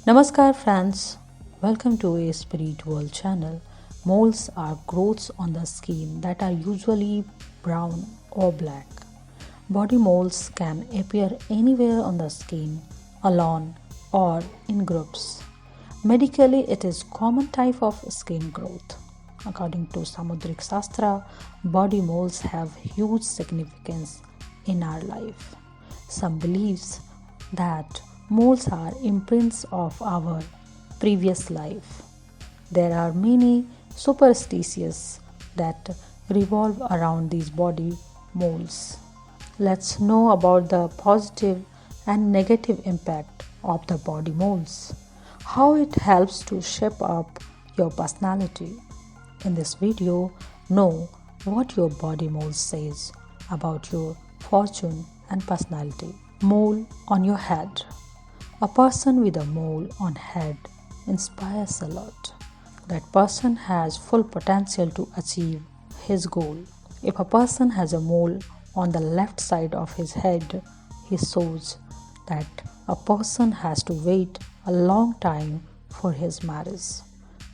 Namaskar friends, welcome to a spiritual channel. Moles are growths on the skin that are usually brown or black. Body moles can appear anywhere on the skin, alone or in groups. Medically, it is common type of skin growth. According to Samudrik shastra, body moles have huge significance in our life. Some believes that moles are imprints of our previous life. There are many superstitions that revolve around these body moles. Let's know about the positive and negative impact of the body moles, how it helps to shape up your personality. In this video, know what your body mole says about your fortune and personality. Mole on your head. A person with a mole on head inspires a lot. That person has full potential to achieve his goal. If a person has a mole on the left side of his head, he shows that a person has to wait a long time for his marriage.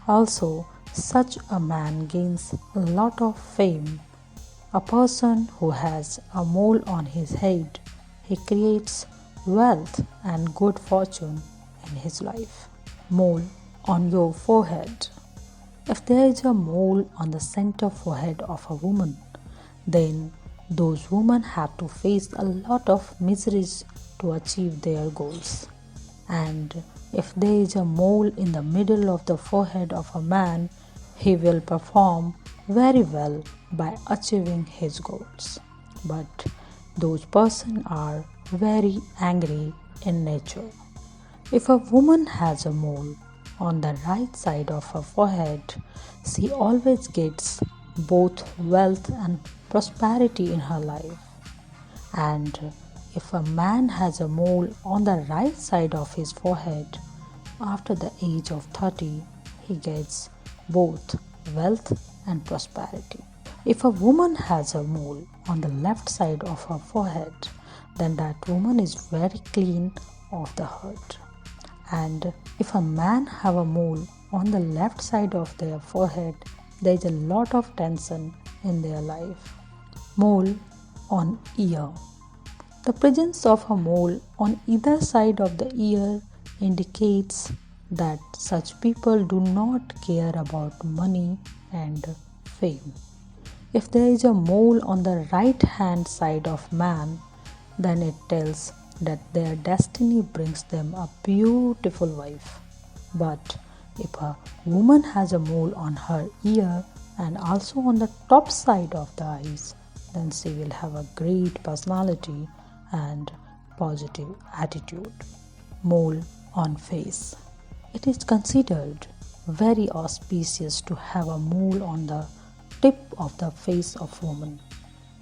Also, such a man gains a lot of fame. A person who has a mole on his head, he creates wealth and good fortune in his life. Mole on your forehead. If there is a mole on the center forehead of a woman, then those women have to face a lot of miseries to achieve their goals. And if there is a mole in the middle of the forehead of a man, he will perform very well by achieving his goals. But those persons are very angry in nature. If a woman has a mole on the right side of her forehead, she always gets both wealth and prosperity in her life. And if a man has a mole on the right side of his forehead, after the age of 30, he gets both wealth and prosperity. If a woman has a mole on the left side of her forehead, then that woman is very clean of the hurt. And if a man have a mole on the left side of their forehead, there is a lot of tension in their life. Mole on ear. The presence of a mole on either side of the ear indicates that such people do not care about money and fame. If there is a mole on the right hand side of man, then it tells that their destiny brings them a beautiful wife. But if a woman has a mole on her ear and also on the top side of the eyes, then she will have a great personality and positive attitude. Mole on face. It is considered very auspicious to have a mole on the tip of the face of woman.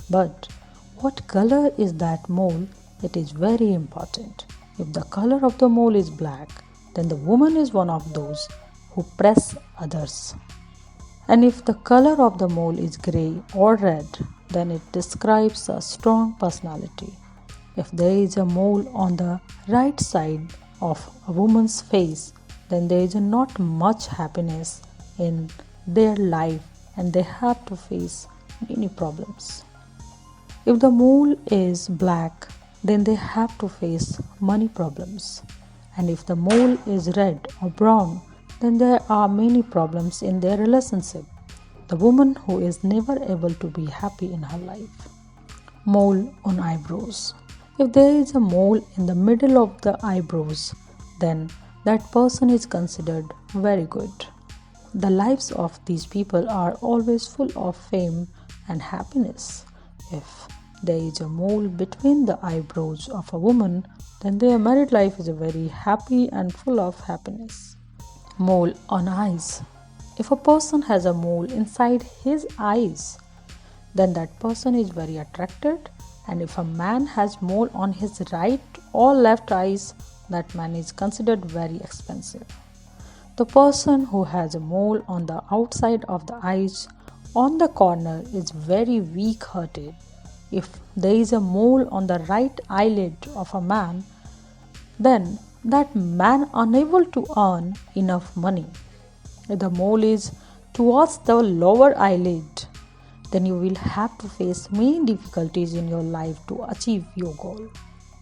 But what color is that mole? It is very important. If the color of the mole is black, then the woman is one of those who press others. And if the color of the mole is grey or red, then it describes a strong personality. If there is a mole on the right side of a woman's face, then there is not much happiness in their life and they have to face many problems. If the mole is black, then they have to face money problems. And if the mole is red or brown, then there are many problems in their relationship. The woman who is never able to be happy in her life. Mole on eyebrows. If there is a mole in the middle of the eyebrows, then that person is considered very good. The lives of these people are always full of fame and happiness. If there is a mole between the eyebrows of a woman, then their married life is very happy and full of happiness. Mole on eyes. If a person has a mole inside his eyes, then that person is very attracted. And if a man has mole on his right or left eyes, that man is considered very expensive. The person who has a mole on the outside of the eyes on the corner is very weak-hearted. If there is a mole on the right eyelid of a man, then that man unable to earn enough money. If the mole is towards the lower eyelid, then you will have to face many difficulties in your life to achieve your goal.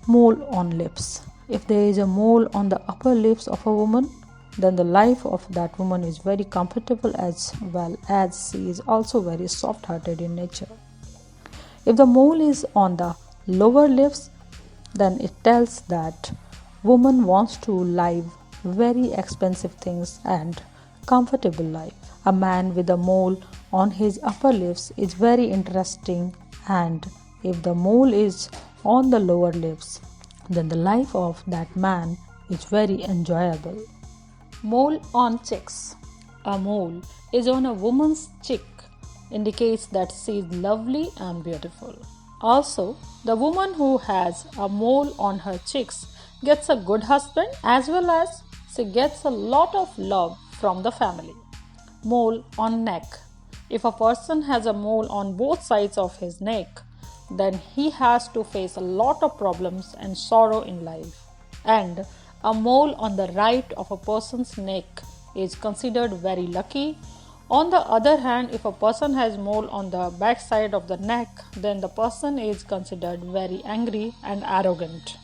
Mole on lips. If there is a mole on the upper lips of a woman, then the life of that woman is very comfortable as well as she is also very soft hearted in nature. If the mole is on the lower lips, then it tells that woman wants to live very expensive things and comfortable life. A man with a mole on his upper lips is very interesting, and if the mole is on the lower lips, then the life of that man is very enjoyable. Mole on cheeks. A mole is on a woman's cheek indicates that she is lovely and beautiful. Also, the woman who has a mole on her cheeks gets a good husband as well as she gets a lot of love from the family. Mole on neck. If a person has a mole on both sides of his neck, then he has to face a lot of problems and sorrow in life. And a mole on the right of a person's neck is considered very lucky. On the other hand, if a person has mole on the back side of the neck, then the person is considered very angry and arrogant.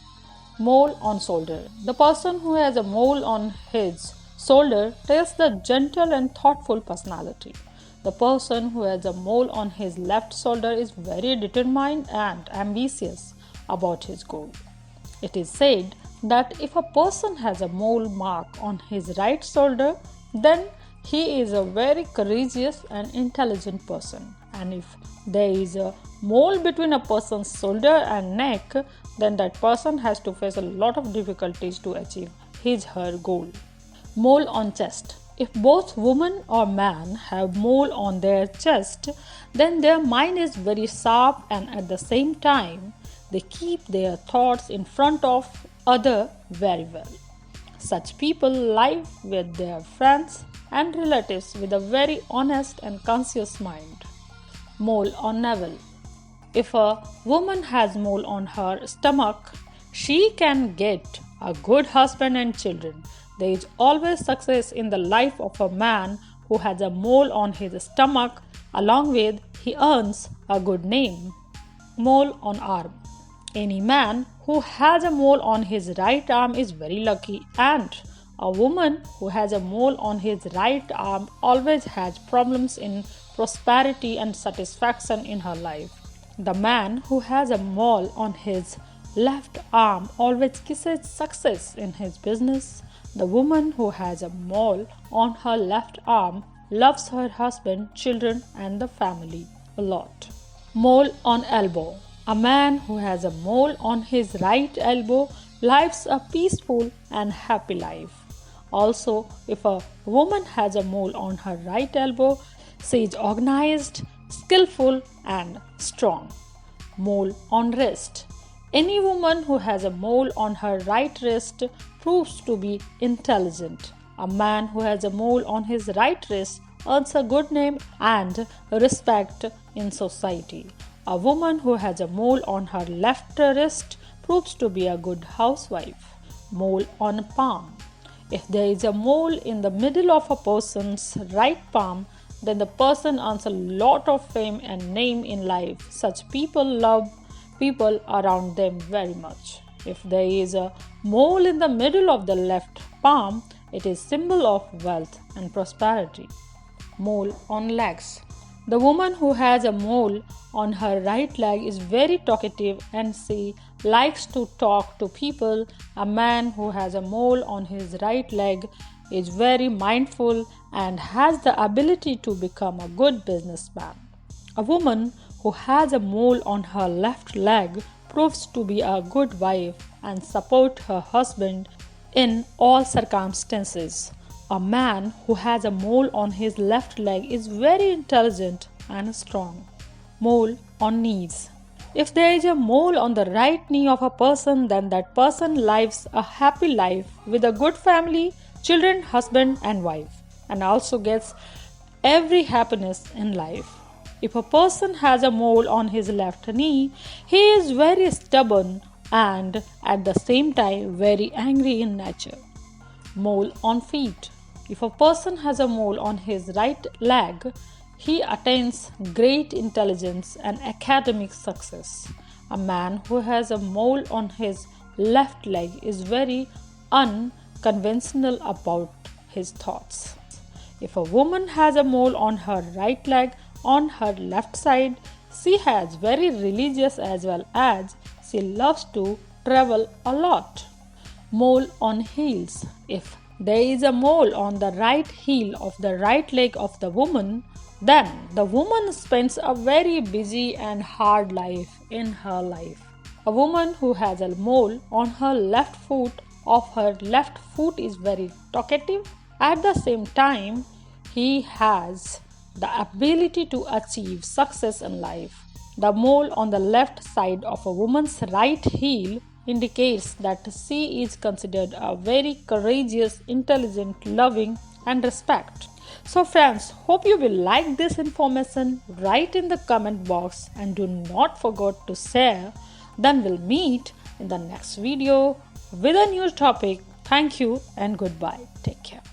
Mole on shoulder. The person who has a mole on his shoulder tells the gentle and thoughtful personality. The person who has a mole on his left shoulder is very determined and ambitious about his goal. It is said that if a person has a mole mark on his right shoulder, then he is a very courageous and intelligent person. And if there is a mole between a person's shoulder and neck, then that person has to face a lot of difficulties to achieve his/her goal. Mole on chest. If both woman or man have mole on their chest, then their mind is very sharp and at the same time they keep their thoughts in front of other very well. Such people live with their friends and relatives with a very honest and conscious mind. Mole on navel. If a woman has mole on her stomach, she can get a good husband and children. There is always success in the life of a man who has a mole on his stomach, along with he earns a good name. Mole on arm. Any man who has a mole on his right arm is very lucky, and a woman who has a mole on his right arm always has problems in prosperity and satisfaction in her life. The man who has a mole on his left arm always kisses success in his business. The woman who has a mole on her left arm loves her husband, children, and the family a lot. Mole on elbow. A man who has a mole on his right elbow lives a peaceful and happy life. Also, if a woman has a mole on her right elbow, she is organized, skillful, and strong. Mole on wrist. Any woman who has a mole on her right wrist proves to be intelligent. A man who has a mole on his right wrist earns a good name and respect in society. A woman who has a mole on her left wrist proves to be a good housewife. Mole on palm. If there is a mole in the middle of a person's right palm, then the person earns a lot of fame and name in life. Such people love people around them very much. If there is a mole in the middle of the left palm, it is symbol of wealth and prosperity. Mole on legs. The woman who has a mole on her right leg is very talkative and she likes to talk to people. A man who has a mole on his right leg is very mindful and has the ability to become a good businessman. A woman who has a mole on her left leg proves to be a good wife and support her husband in all circumstances. A man who has a mole on his left leg is very intelligent and strong. Mole on knees. If there is a mole on the right knee of a person, then that person lives a happy life with a good family, children, husband and wife, and also gets every happiness in life. If a person has a mole on his left knee, he is very stubborn and at the same time very angry in nature. Mole on feet. If a person has a mole on his right leg, he attains great intelligence and academic success. A man who has a mole on his left leg is very unconventional about his thoughts. If a woman has a mole on her right leg on her left side, she has very religious as well as she loves to travel a lot. Mole on heels. If there is a mole on the right heel of the right leg of the woman, then the woman spends a very busy and hard life in her life. A woman who has a mole on her left foot of her left foot is very talkative. At the same time, he has the ability to achieve success in life. The mole on the left side of a woman's right heel indicates that she is considered a very courageous, intelligent, loving, and respect. So friends, hope you will like this information. Write in the comment box and do not forget to share. Then we'll meet in the next video with a new topic. Thank you and goodbye. Take care.